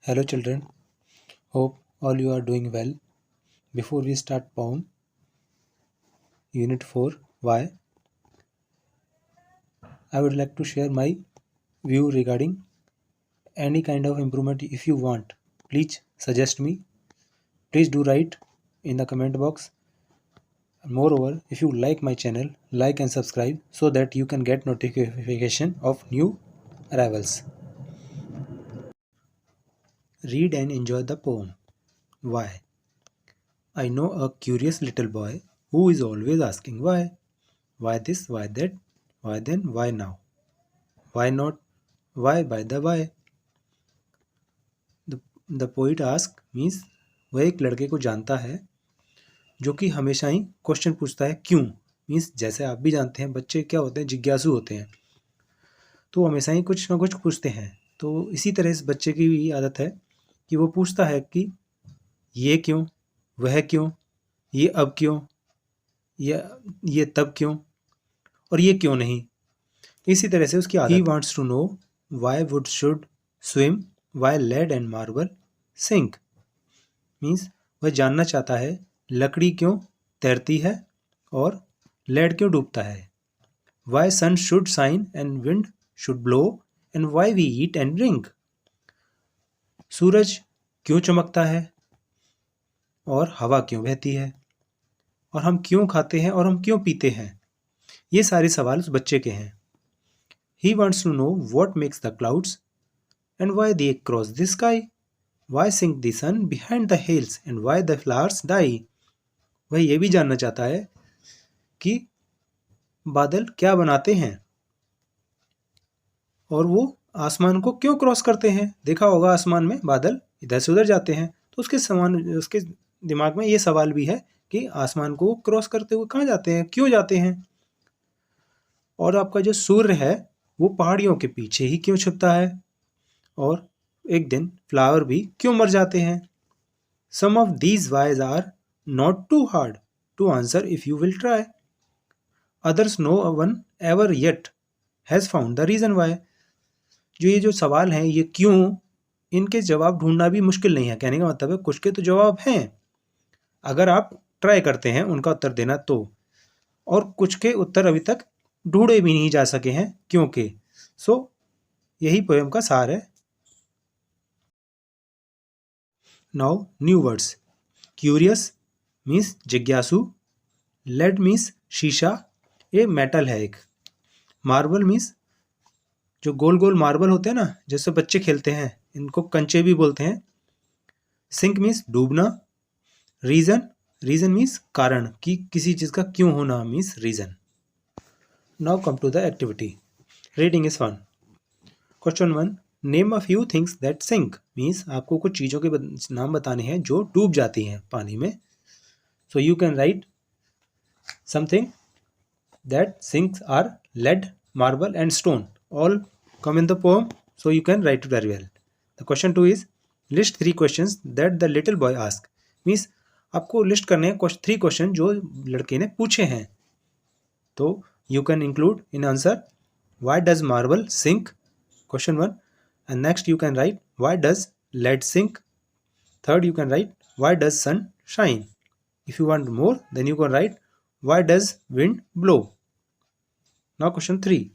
Hello children, hope all you are doing well. Before we start poem, Unit 4, Why, I would like to share my view regarding any kind of improvement if you want. Please suggest me. Please do write in the comment box. Moreover, if you like my channel, like and subscribe so that you can get notification of new arrivals. Read and enjoy the poem. Why? I know a curious little boy who is always asking why. Why this, why that, why then, why now? Why not? Why by the why? The poet ask means वह एक लड़के को जानता है जो कि हमेशा ही question पूछता है क्यों। मीन्स जैसे आप भी जानते हैं बच्चे क्या होते हैं, जिज्ञासु होते हैं, तो हमेशा ही कुछ ना कुछ पूछते हैं। तो इसी तरह इस बच्चे की भी आदत है कि वो पूछता है कि ये क्यों, वह क्यों, ये अब क्यों, ये तब क्यों और ये क्यों नहीं। इसी तरह से उसकी आदत। He wants to know why wood should swim why lead and marble sink. Means वह जानना चाहता है लकड़ी क्यों तैरती है और लेड क्यों डूबता है। Why sun should shine and wind should blow and why we eat and drink. सूरज क्यों चमकता है और हवा क्यों बहती है और हम क्यों खाते हैं और हम क्यों पीते हैं। ये सारे सवाल उस बच्चे के हैं। He wants to know what makes the clouds and why they cross the sky. Why sink the sun behind the hills and why the flowers die. वह यह भी जानना चाहता है कि बादल क्या बनाते हैं और वो आसमान को क्यों क्रॉस करते हैं। देखा होगा आसमान में बादल इधर से उधर जाते हैं, तो उसके दिमाग में ये सवाल भी है कि आसमान को क्रॉस करते हुए कहाँ जाते हैं, क्यों जाते हैं। और आपका जो सूर्य है वो पहाड़ियों के पीछे ही क्यों छुपता है और एक दिन फ्लावर भी क्यों मर जाते हैं। Some of these whys are not too hard to answer if you will try. Others no one ever yet has found the reason why. ये जो सवाल हैं ये क्यों, इनके जवाब ढूंढना भी मुश्किल नहीं है। कहने का मतलब है कुछ के तो जवाब हैं अगर आप ट्राई करते हैं उनका उत्तर देना तो, और कुछ के उत्तर अभी तक ढूंढे भी नहीं जा सके हैं क्योंकि। सो यही पोएम का सार है। Now new words. Curious means जिज्ञासु, लेड मीन्स शीशा, ये मेटल है एक। मार्बल मीन्स जो गोल गोल मार्बल होते हैं ना, जैसे बच्चे खेलते हैं, इनको कंचे भी बोलते हैं। सिंक मीन्स डूबना। रीजन मीन्स कारण, कि किसी चीज का क्यों होना means reason. Now come to the activity. Reading is fun. Question 1. Name a few things that sink. Means आपको कुछ चीज़ों के नाम बताने हैं जो डूब जाती हैं पानी में. So you can write something that sinks are lead, marble and stone. All come in the poem. So you can write it very well. The question 2 is list 3 questions that the little boy asked. Means आपको list करने हैं 3 question जो लड़के ने पूछे हैं. तो you can include in answer why does marble sink, question 1, and next you can write why does lead sink. Third you can write why does sun shine. If you want more then you can write why does wind blow. Now question 3,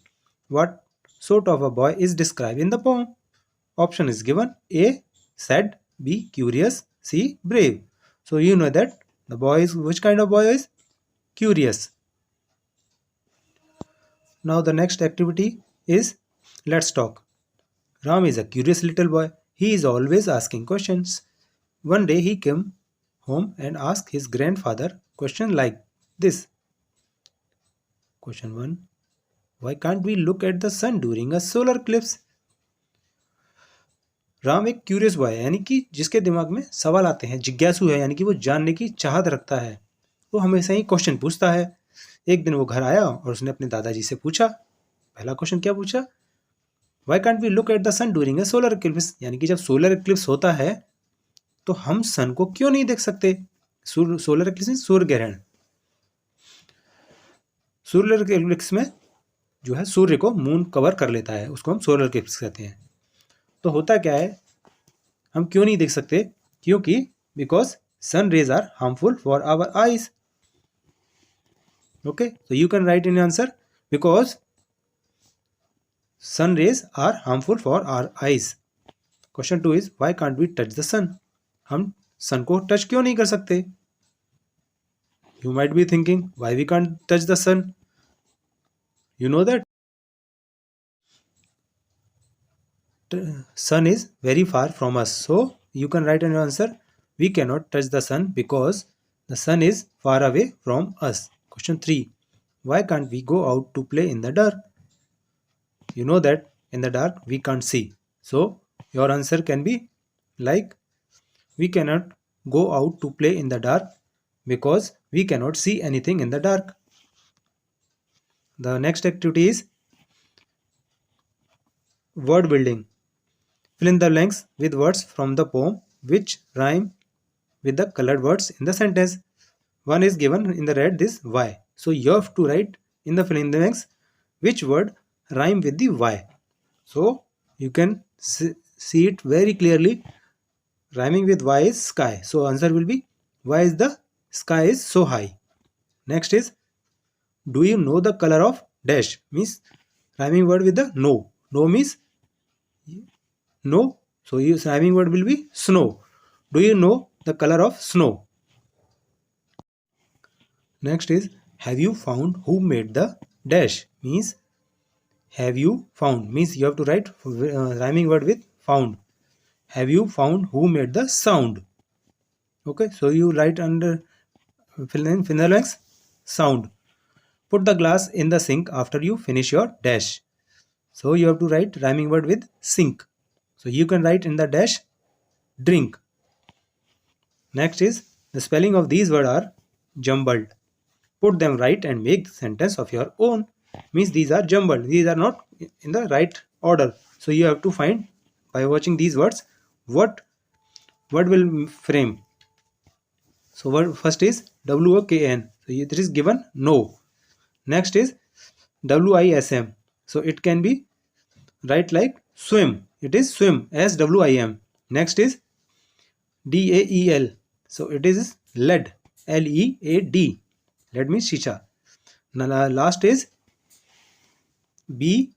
what sort of a boy is described in the poem. Option is given: A sad, B curious, C brave. So you know that the boy is, which kind of boy is curious. Now the next activity is let's talk. Ram is a curious little boy. He is always asking questions. One day he came home and asked his grandfather question like this. Question 1. Why can't we look at the sun during a solar eclipse? Ram एक curious boy है, यानी कि जिसके दिमाग में सवाल आते हैं, जिज्ञासु है, यानी कि वो जानने की चाहत रखता है, वो हमेशा ही क्वेश्चन पूछता है। एक दिन वो घर आया और उसने अपने दादाजी से पूछा, पहला क्वेश्चन क्या पूछा, why can't we look at the sun during a solar eclipse, यानी कि जब सोलर इक्लिप्स होता है तो हम सन को क्यों नहीं देख सकते। सोलर इक्लिप्स सूर्य ग्रहण। सोलर इक्लिप्स में जो है सूर्य को मून कवर कर लेता है, उसको हम सोलर इक्लिप्स कहते हैं। तो होता क्या है हम क्यों नहीं देख सकते? क्योंकि because sun rays are harmful for our eyes. Okay, so you can write in your answer because sun rays are harmful for our eyes. Question 2 is why can't we touch the sun? हम sun को touch क्यों नहीं कर सकते? You might be thinking why we can't touch the sun. You know that sun is very far from us, so you can write in your answer we cannot touch the sun because the sun is far away from us. Question 3, why can't we go out to play in the dark? You know that in the dark we can't see, so your answer can be like we cannot go out to play in the dark because we cannot see anything in the dark. The next activity is word building. Fill in the blanks with words from the poem which rhyme with the colored words in the sentence. One is given in the red, this why. So you have to write in the fill in the blanks which word rhyme with the why. So you can see it very clearly. Rhyming with why is sky. So answer will be why is the sky is so high. Next is do you know the color of dash? Means rhyming word with the no. No means no. So use rhyming word will be snow. Do you know the color of snow? Next is have you found who made the dash? Means have you found means you have to write rhyming word with found. Have you found who made the sound? Okay, so you write under fill in the blanks sound. Put the glass in the sink after you finish your dash. So you have to write rhyming word with sink. So you can write in the dash drink. Next is the spelling of these words are jumbled. Put them right and make the sentence of your own. Means these are jumbled. These are not in the right order. So you have to find by watching these words what word will frame. So word first is WOKN. So this is given no. Next is WISM. So it can be write like swim. It is swim SWIM. Next is DAEL. So it is lead LEAD. Lead means shisha. Last is BLARME.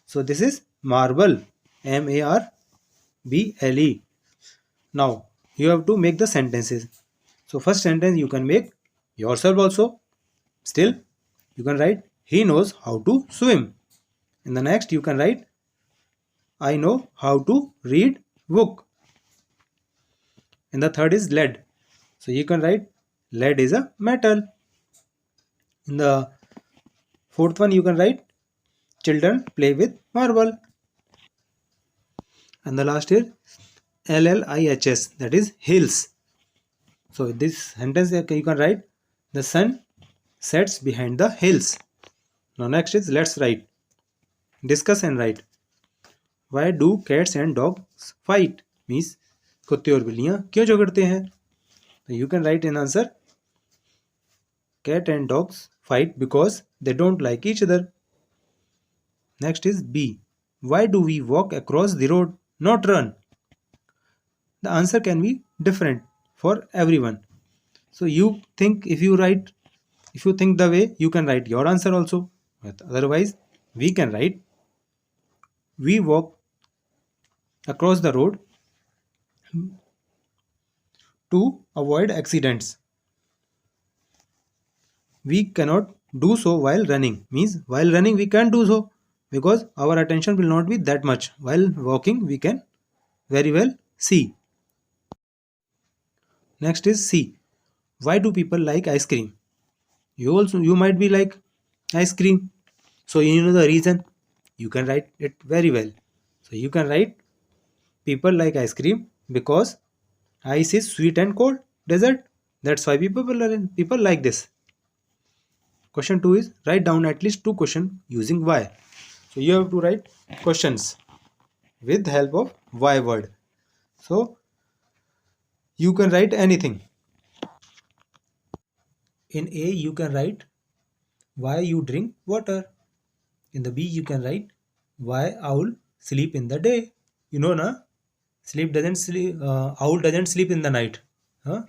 So this is marble MARBLE. Now you have to make the sentences. So first sentence you can make yourself also. Still you can write he knows how to swim. In the next you can write I know how to read book. And the third is lead. So you can write lead is a metal. In the fourth one you can write children play with marble. And the last is LLIHS, that is hills. So this sentence you can write the sun sets behind the hills. Now next is let's write. Discuss and write. Why do cats and dogs fight? Means कुत्ते और बिल्लियां क्यों झगड़ते हैं? So you can write in answer cat and dogs fight because they don't like each other. Next is B. Why do we walk across the road, not run? The answer can be different for everyone. So you think if you think the way, you can write your answer also. But otherwise, we can write we walk across the road to avoid accidents. We cannot do so while running. Means while running we can't do so because our attention will not be that much. While walking we can very well see. Next is C. Why do people like ice cream? You might be like ice cream. So you know the reason. You can write it very well. So you can write people like ice cream because ice is sweet and cold dessert. That's why people like this. Question 2 is write down at least 2 questions using why. So you have to write questions with help of why word. So you can write anything. In A you can write why you drink water. In the B you can write why owl sleep in the day. You know, na? Owl doesn't sleep in the night. Huh?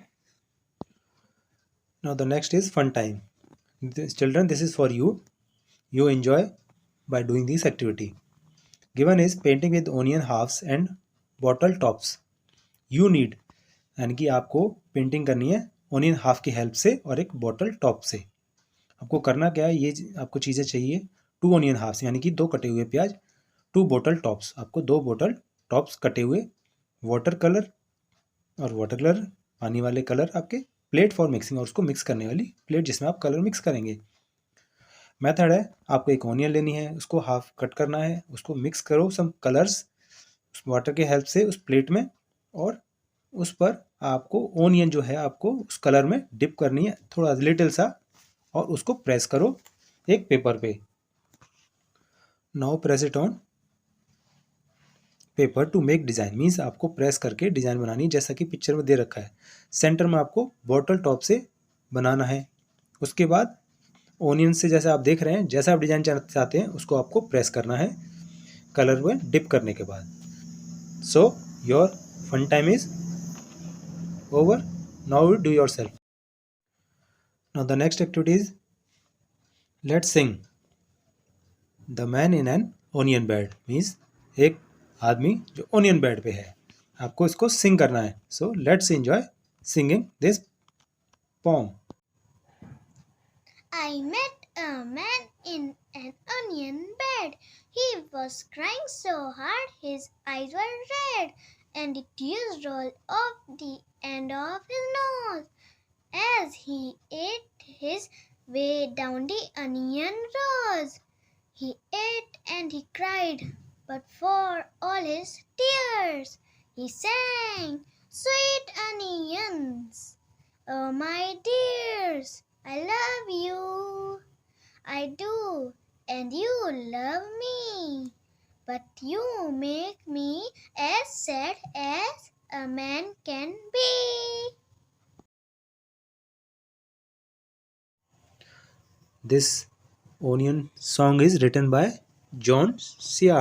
Now the next is fun time. Children, this is for you. You enjoy by doing this activity. Given is painting with onion halves and bottle tops. You need, यानी कि आपको painting करनी है onion half की help से और एक bottle top से. आपको करना क्या है, ये आपको चीज़ें चाहिए. 2 ऑनियन हाफ्स यानी कि 2 कटे हुए प्याज. 2 बॉटल टॉप्स, आपको 2 बॉटल टॉप्स कटे हुए. वाटर कलर, और वाटर कलर पानी वाले कलर आपके. प्लेट फॉर मिक्सिंग, और उसको मिक्स करने वाली प्लेट जिसमें आप कलर मिक्स करेंगे. मेथड है, आपको एक ऑनियन लेनी है, उसको हाफ कट करना है, उसको मिक्स करो सम कलर्स उस वाटर के हेल्प से उस प्लेट में, और उस पर आपको ओनियन जो है आपको उस कलर में डिप करनी है थोड़ा लिटिल सा, और उसको प्रेस करो एक पेपर पे. Now press it on paper two make design. Means आपको प्रेस करके डिज़ाइन बनानी है जैसा कि पिक्चर में दे रखा है. सेंटर में आपको बॉटल टॉप से बनाना है. उसके बाद ओनियन से जैसे आप देख रहे हैं, जैसा आप डिज़ाइन चाहते हैं उसको आपको प्रेस करना है कलर में डिप करने के बाद. So your fun time is over. Now do yourself. Now the next activity is let's sing. The man in an onion bed. Means एक आदमी जो ओनियन बेड पे है, आपको इसको सिंग करना है. So let's enjoy singing this pome. I met a man in an onion bed. He was crying so hard his eyes were red, and the tears rolled off the end of his nose as he ate his way down the onion rows. He ate and he cried, but for all his tears, he sang, "Sweet onions, oh my dears, I love you, I do, and you love me, but you make me as sad as a man can be." This onion song is written by John Seard.